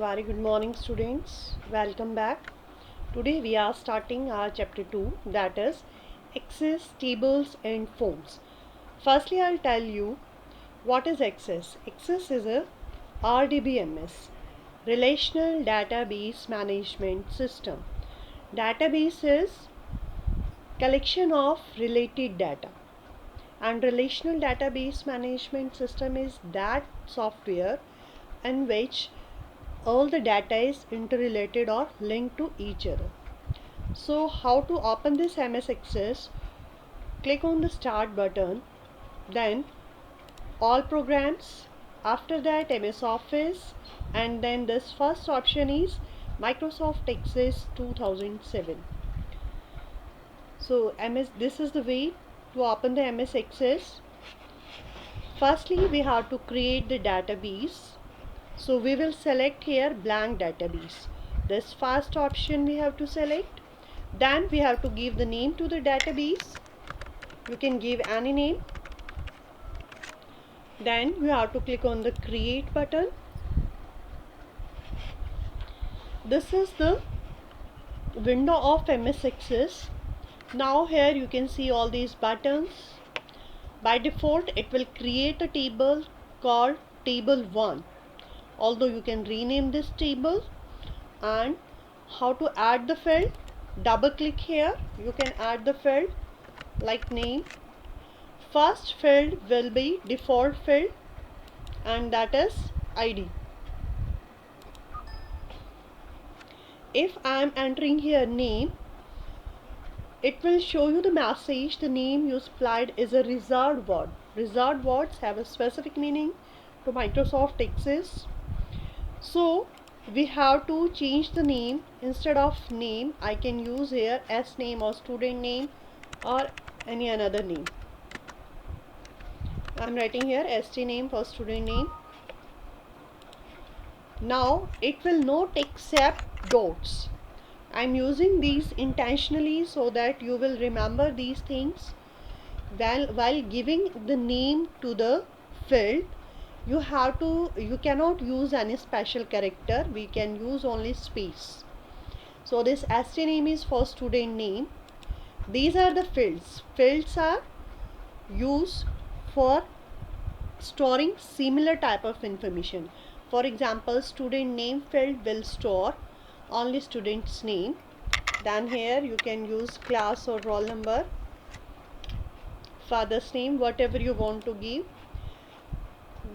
Very good morning, students. Welcome back. Today we are starting our chapter 2, that is Access, Tables and Forms. Firstly, I'll tell you what is Access. Access is a RDBMS, Relational Database Management System. Database is collection of related data, and relational database management system is that software in which all the data is interrelated or linked to each other. So how to open this MS Access? Click on the start button, then all programs, after that MS Office, and then this first option is Microsoft Access 2007. So this is the way to open the MS Access. Firstly, we have to create the database. So we will select here blank database. This first option we have to select. Then we have to give the name to the database. You can give any name. Then you have to click on the create button. This is the window of MS Access. Now here you can see all these buttons. By default it will create a table called table 1. Although you can rename this table. And how to add the field? Double click here. You can add the field like name. First field will be default field, and that is ID. If I am entering here name, it will show you the message the name you supplied is a reserved word. Reserved words have a specific meaning to Microsoft Access. So we have to change the name. Instead of name, I can use here S name or student name or any another name. I am writing here ST name for student name. Now it will not accept dots. I am using these intentionally so that you will remember these things. While giving the name to the field, you cannot use any special character. We can use only space. So this ST name is for student name. These are the fields. Fields are used for storing similar type of information. For example, student name field will store only student's name. Then here you can use class or roll number, father's name, whatever you want to give.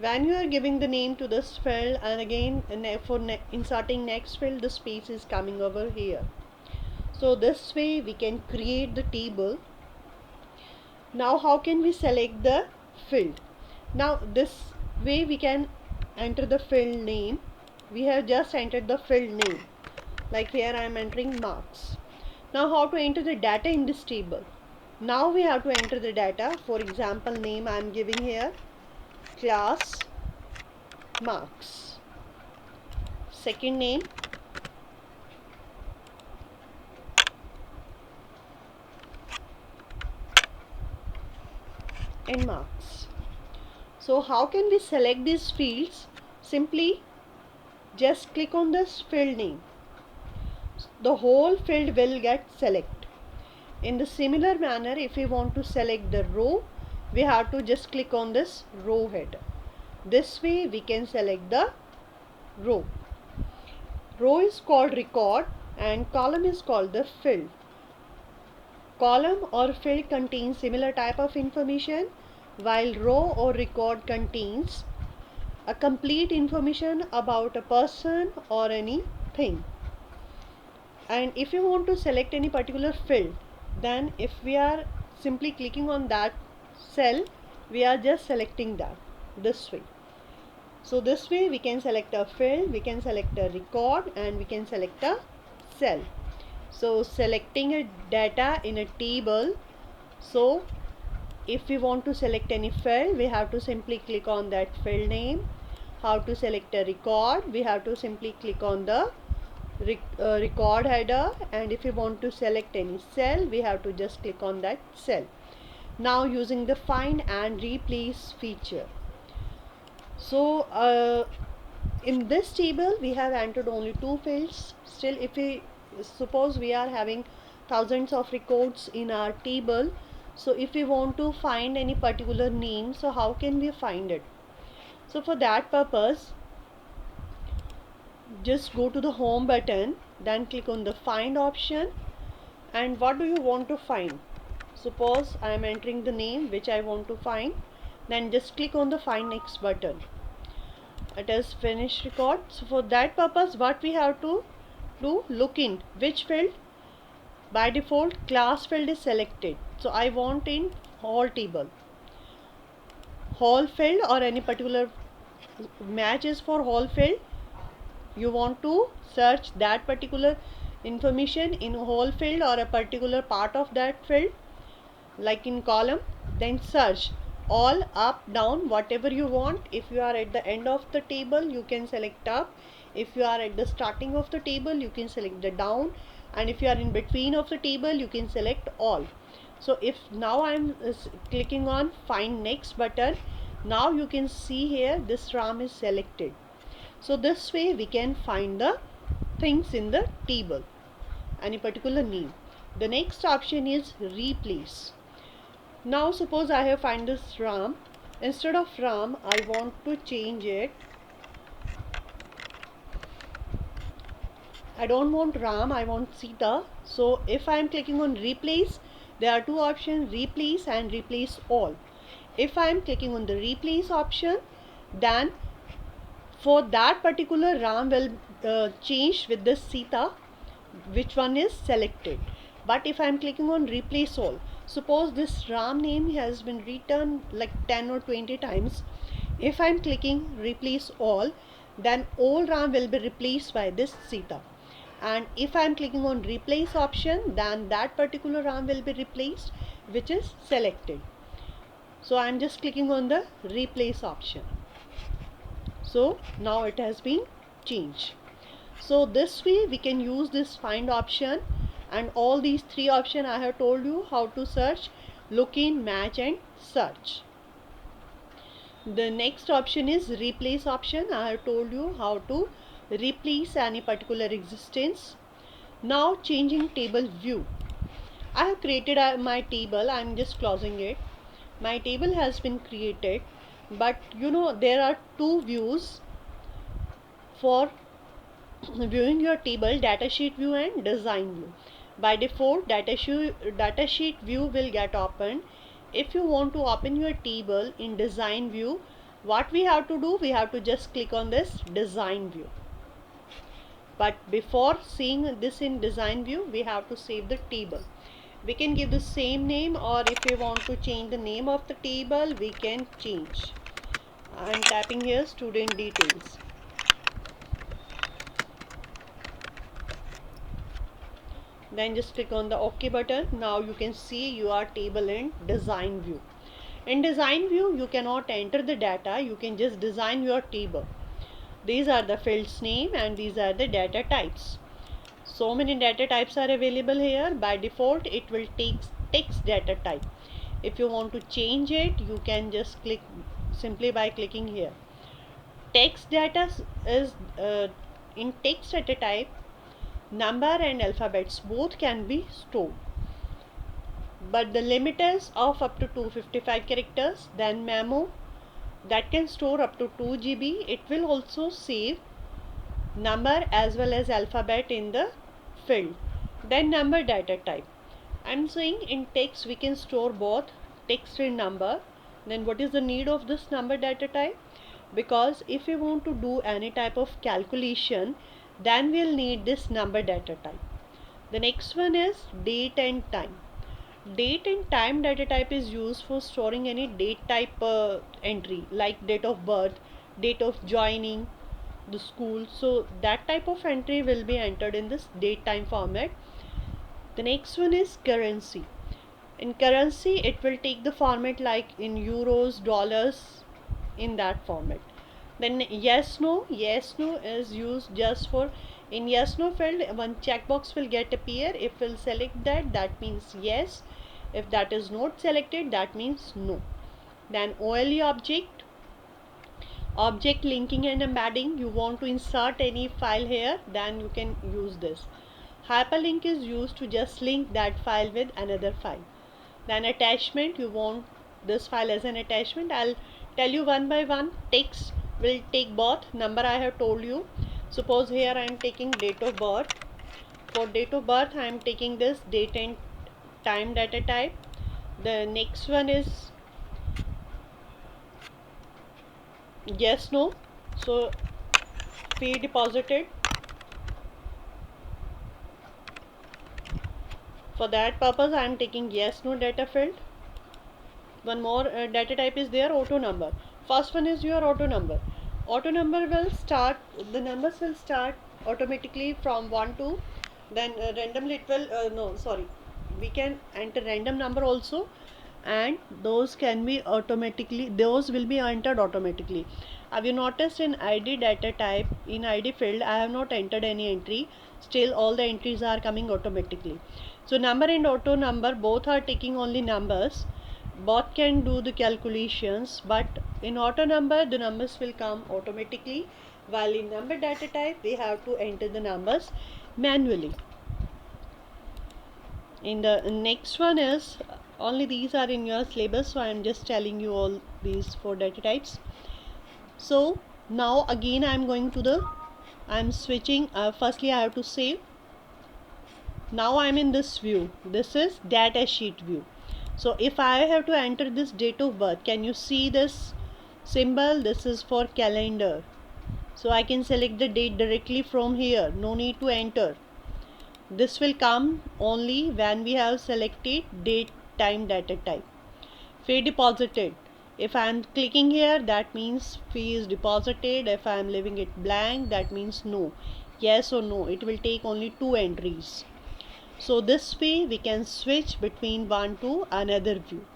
When you are giving the name to this field, and again for inserting next field, the space is coming over here. So this way we can create the table. Now how can we select the field? Now this way we can enter the field name. We have just entered the field name. Like here I am entering marks. Now how to enter the data in this table? Now we have to enter the data. For example, name I am giving here class marks. Second name and marks. So how can we select these fields? Simply just click on this field name. The whole field will get selected. In the similar manner, if we want to select the row, we have to just click on this row header. This way we can select the row. Row is called record and column is called the field. Column or field contains similar type of information, while row or record contains a complete information about a person or anything. And if you want to select any particular field, then if we are simply clicking on that cell, we are just selecting that this way. So this way we can select a field, we can select a record, and we can select a cell. So selecting a data in a table. So if we want to select any field, we have to simply click on that field name. How to select a record? We have to simply click on the record header, and if you want to select any cell, we have to just click on that cell. Now using the find and replace feature. So in this table we have entered only two fields. Still, if we suppose we are having thousands of records in our table, so if we want to find any particular name, so how can we find it? So for that purpose, just go to the home button, then click on the find option, and what do you want to find? Suppose I am entering the name which I want to find, then just click on the find next button. It is finish record. So for that purpose, what we have to do, look in which field. By default class field is selected, so I want in whole table, whole field, or any particular matches for whole field. You want to search that particular information in whole field or a particular part of that field, like in column, then search all, up, down, whatever you want. If you are at the end of the table, you can select up. If you are at the starting of the table, you can select the down, and if you are in between of the table, you can select all. So if now I am clicking on find next button, now you can see here this RAM is selected. So this way we can find the things in the table, any particular name. The next option is replace. Now suppose I have find this RAM. Instead of RAM, I want to change it. I don't want RAM, I want Sita. So if I am clicking on replace, there are two options, replace and replace all. If I am clicking on the replace option, then for that particular RAM will change with this Sita, which one is selected. But if I am clicking on replace all, suppose this RAM name has been written like 10 or 20 times. If I am clicking replace all, then all RAM will be replaced by this Sita. And if I am clicking on replace option, then that particular RAM will be replaced, which is selected. So I am just clicking on the replace option. So now it has been changed. So this way we can use this find option, and all these three options I have told you how to search: look in, match and search. The next option is replace option. I have told you how to replace any particular existence. Now changing table view. I have created my table. I am just closing it. My table has been created, but you know there are two views for viewing your table: datasheet view and design view. By default, datasheet view will get opened. If you want to open your table in design view, what we have to do, we have to just click on this design view. But before seeing this in design view, we have to save the table. We can give the same name, or if we want to change the name of the table, we can change. I am tapping here student details. Then just click on the OK button. Now you can see your table in design view. In design view, you cannot enter the data, you can just design your table. These are the fields name and these are the data types. So many data types are available here. By default, it will take text data type. If you want to change it, you can just click simply by clicking here. Text data is in text data type, number and alphabets both can be stored, but the limit is of up to 255 characters. Then memo, that can store up to 2 GB. It will also save number as well as alphabet in the field. Then number data type, I'm saying in text we can store both text and number. Then what is the need of this number data type? Because if we want to do any type of calculation, then we'll need this number data type. The next one is date and time. Date and time data type is used for storing any date type entry, like date of birth, date of joining the school. So that type of entry will be entered in this date time format. The next one is currency. In currency, it will take the format like in euros, dollars, in that format. Then yes no is used just for, in yes no field one checkbox will get appear. If we'll select that, that means yes. If that is not selected, that means no. Then OLE object. object linking and embedding, you want to insert any file here, then you can use this. Hyperlink is used to just link that file with another file. Then attachment, you want this file as an attachment. I'll tell you one by one. Text will take both. Number I have told you. Suppose here I am taking date of birth. For date of birth I am taking this date and time data type. The next one is yes no, so fee deposited. For that purpose I am taking yes no data field. One more data type is there, auto number. First one is your auto number. Auto number will start, the numbers will start automatically from 1 to, then randomly it will no sorry, we can enter random number also, and those can be automatically, those will be entered automatically. Have you noticed in id data type, in id field I have not entered any entry, still all the entries are coming automatically. So number and auto number both are taking only numbers, both can do the calculations, but in auto number the numbers will come automatically, while in number data type we have to enter the numbers manually. In the next one is, only these are in your syllabus, so I am just telling you all these four data types. So now again I am going to the, I am switching, firstly I have to save. Now I am in this view, this is data sheet view. So if I have to enter this date of birth, can you see this symbol? This is for calendar, so I can select the date directly from here, no need to enter. This will come only when we have selected date time data type. Fee deposited, if I am clicking here that means fee is deposited, if I am leaving it blank that means no, yes or no, it will take only two entries. So this way we can switch between one to another view.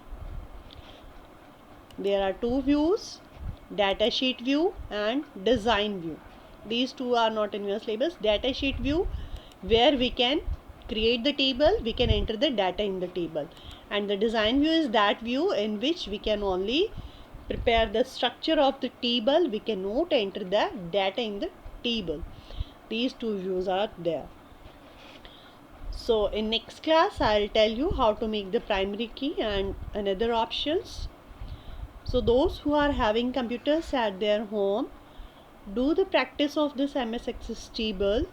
There are two views, data sheet view and design view. These two are not in your syllabus. Data sheet view, where we can create the table, we can enter the data in the table, and the design view is that view in which we can only prepare the structure of the table, we cannot enter the data in the table. These two views are there. So in next class I'll tell you how to make the primary key and another options. So those who are having computers at their home, do the practice of this MS Access table.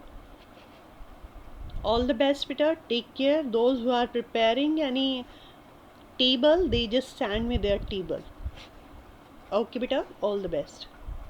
All the best, Peter. Take care. Those who are preparing any table, they just send me their table. Okay, Peter. All the best.